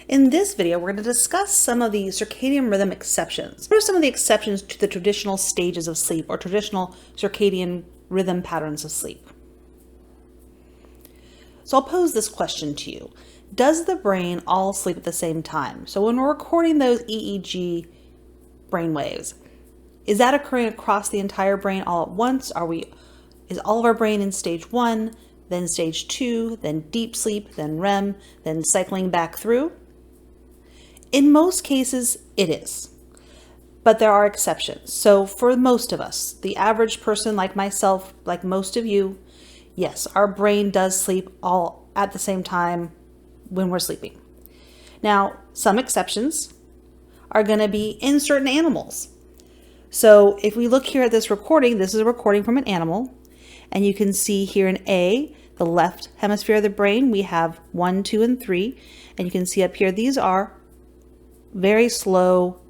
In this video, we're going to discuss some of the circadian rhythm exceptions. What are some of the exceptions to the traditional stages of sleep or traditional circadian rhythm patterns of sleep? So I'll pose this question to you. Does the brain all sleep at the same time? So when we're recording those EEG brain waves, is that occurring across the entire brain all at once? Is all of our brain in stage 1, then stage 2, then deep sleep, then REM, then cycling back through? In most cases, it is, but there are exceptions. So for most of us, the average person like myself, like most of you, yes, our brain does sleep all at the same time when we're sleeping. Now, some exceptions are going to be in certain animals. So if we look here at this recording, this is a recording from an animal, and you can see here in A, the left hemisphere of the brain, we have 1, 2, and 3, and you can see up here, these are very slow,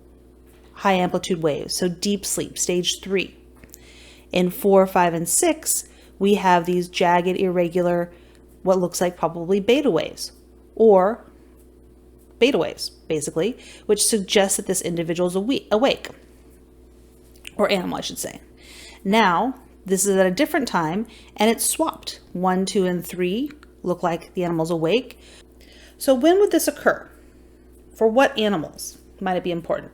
high amplitude waves, so deep sleep, stage 3. In 4, 5, and 6, we have these jagged, irregular, what looks like probably beta waves, or beta waves, basically, which suggests that this individual is awake, or animal, I should say. Now, this is at a different time, and it's swapped. 1, 2, and 3 look like the animal's awake. So when would this occur? For what animals might it be important?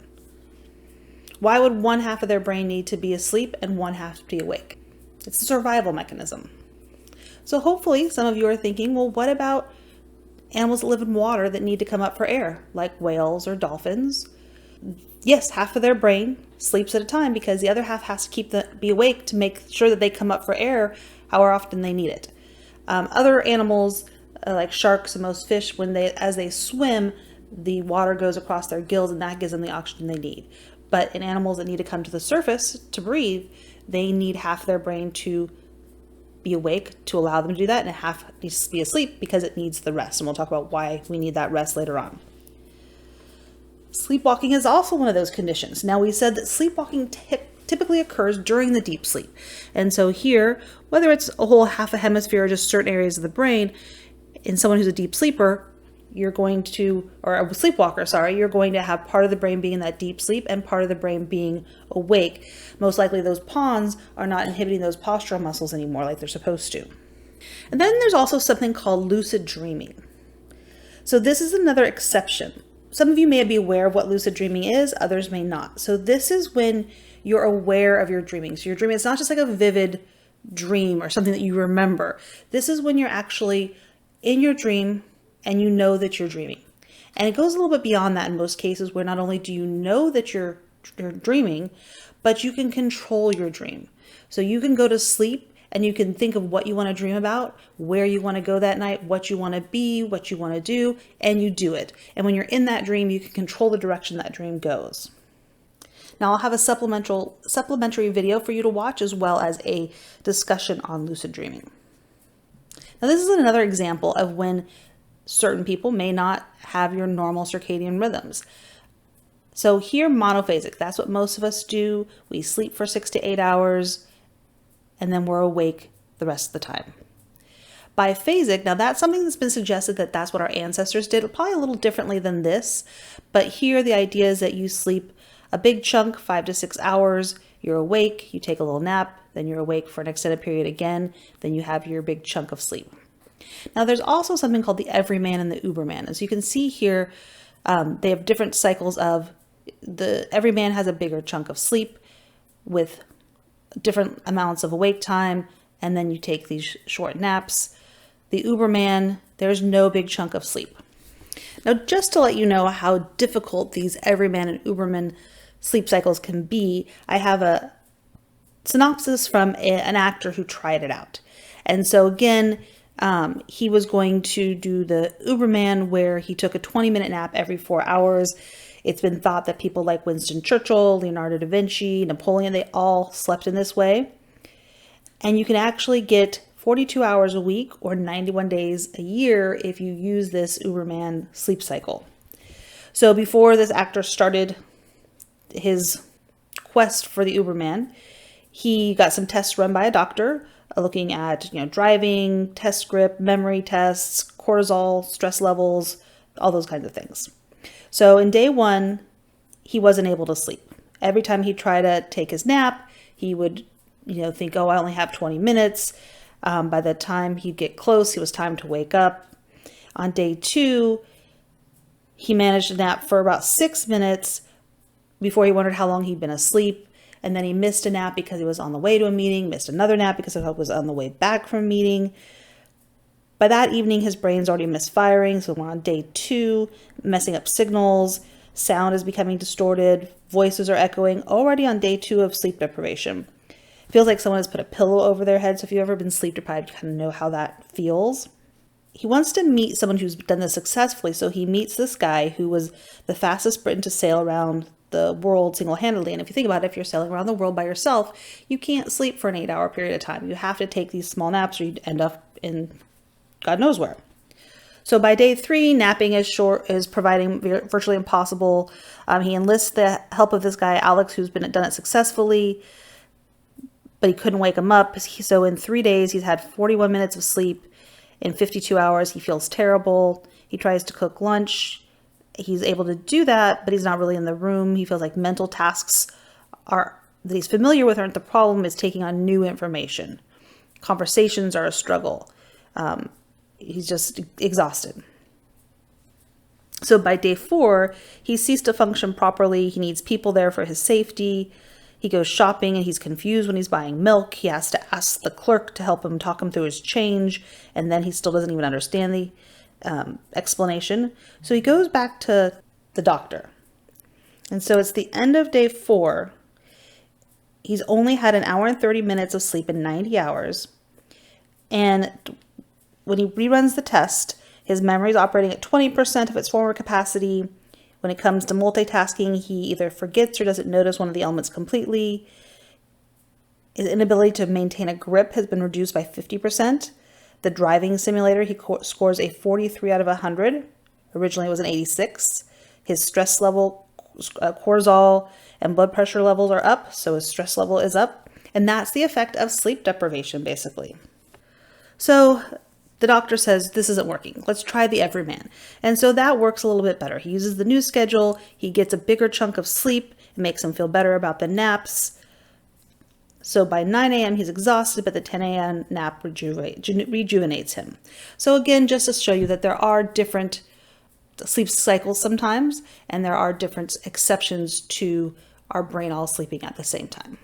Why would one half of their brain need to be asleep and one half to be awake? It's a survival mechanism. So hopefully some of you are thinking, well, what about animals that live in water that need to come up for air, like whales or dolphins? Yes, half of their brain sleeps at a time because the other half has to be awake to make sure that they come up for air however often they need it. Other animals like sharks and most fish, as they swim, the water goes across their gills and that gives them the oxygen they need. But in animals that need to come to the surface to breathe, they need half their brain to be awake to allow them to do that, and half needs to be asleep because it needs the rest. And we'll talk about why we need that rest later on. Sleepwalking is also one of those conditions. Now, we said that sleepwalking typically occurs during the deep sleep. And so here, whether it's a whole half a hemisphere or just certain areas of the brain, in someone who's a deep sleeper, or a sleepwalker, you're going to have part of the brain being in that deep sleep and part of the brain being awake. Most likely those pons are not inhibiting those postural muscles anymore like they're supposed to. And then there's also something called lucid dreaming. So this is another exception. Some of you may be aware of what lucid dreaming is, others may not. So this is when you're aware of your dreaming. So your dreaming, it's not just like a vivid dream or something that you remember. This is when you're actually in your dream and you know that you're dreaming. And it goes a little bit beyond that in most cases, where not only do you know that you're dreaming, but you can control your dream. So you can go to sleep and you can think of what you want to dream about, where you want to go that night, what you want to be, what you want to do, and you do it. And when you're in that dream, you can control the direction that dream goes. Now I'll have a supplementary video for you to watch, as well as a discussion on lucid dreaming. Now this is another example of when certain people may not have your normal circadian rhythms. So here, monophasic, that's what most of us do. We sleep for 6 to 8 hours, and then we're awake the rest of the time. Biphasic, now that's something that's been suggested that that's what our ancestors did, probably a little differently than this, but here the idea is that you sleep a big chunk, 5 to 6 hours, you're awake, you take a little nap, then you're awake for an extended period again, then you have your big chunk of sleep. Now there's also something called the Everyman and the Uberman. As you can see here, they have different cycles of the Everyman has a bigger chunk of sleep with different amounts of awake time, and then you take these short naps. The Uberman, there's no big chunk of sleep. Now, just to let you know how difficult these Everyman and Uberman sleep cycles can be, I have a synopsis from an actor who tried it out. And so again, he was going to do the Uberman, where he took a 20-minute nap every 4 hours. It's been thought that people like Winston Churchill, Leonardo da Vinci, Napoleon, they all slept in this way. And you can actually get 42 hours a week or 91 days a year if you use this Uberman sleep cycle. So before this actor started his quest for the Uberman, he got some tests run by a doctor looking at, driving, test script, memory tests, cortisol, stress levels, all those kinds of things. So in day 1, he wasn't able to sleep. Every time he tried to take his nap, he would, think, oh, I only have 20 minutes. By the time he'd get close, it was time to wake up. On day 2, he managed to nap for about 6 minutes before he wondered how long he'd been asleep. And then he missed a nap because he was on the way to a meeting, missed another nap because he was on the way back from a meeting. By that evening, his brain's already misfiring, so we're on day 2, messing up signals, sound is becoming distorted, voices are echoing, already on day 2 of sleep deprivation. Feels like someone has put a pillow over their head, so if you've ever been sleep deprived, you kind of know how that feels. He wants to meet someone who's done this successfully, so he meets this guy who was the fastest Briton to sail around the world single-handedly. And if you think about it, if you're sailing around the world by yourself, you can't sleep for an 8-hour period of time. You have to take these small naps or you end up in God knows where. So by day 3, napping is proving virtually impossible. He enlists the help of this guy, Alex, who's done it successfully, but he couldn't wake him up. So in 3 days, he's had 41 minutes of sleep. In 52 hours, he feels terrible. He tries to cook lunch. He's able to do that, but he's not really in the room. He feels like mental tasks that he's familiar with aren't the problem. Is taking on new information. Conversations are a struggle. He's just exhausted. So by day 4, he ceased to function properly. He needs people there for his safety. He goes shopping and he's confused when he's buying milk. He has to ask the clerk to help him talk him through his change. And then he still doesn't even understand the explanation. So he goes back to the doctor. And so it's the end of day 4. He's only had 1 hour and 30 minutes of sleep in 90 hours. And when he reruns the test, his memory is operating at 20% of its former capacity. When it comes to multitasking, he either forgets or doesn't notice one of the elements completely. His inability to maintain a grip has been reduced by 50%. The driving simulator, he scores a 43 out of 100. Originally it was an 86. His stress level, cortisol and blood pressure levels are up, so his stress level is up. And that's the effect of sleep deprivation, basically. So the doctor says, this isn't working. Let's try the Everyman. And so that works a little bit better. He uses the new schedule. He gets a bigger chunk of sleep. It makes him feel better about the naps. So by 9 a.m. he's exhausted, but the 10 a.m. nap rejuvenates him. So again, just to show you that there are different sleep cycles sometimes, and there are different exceptions to our brain all sleeping at the same time.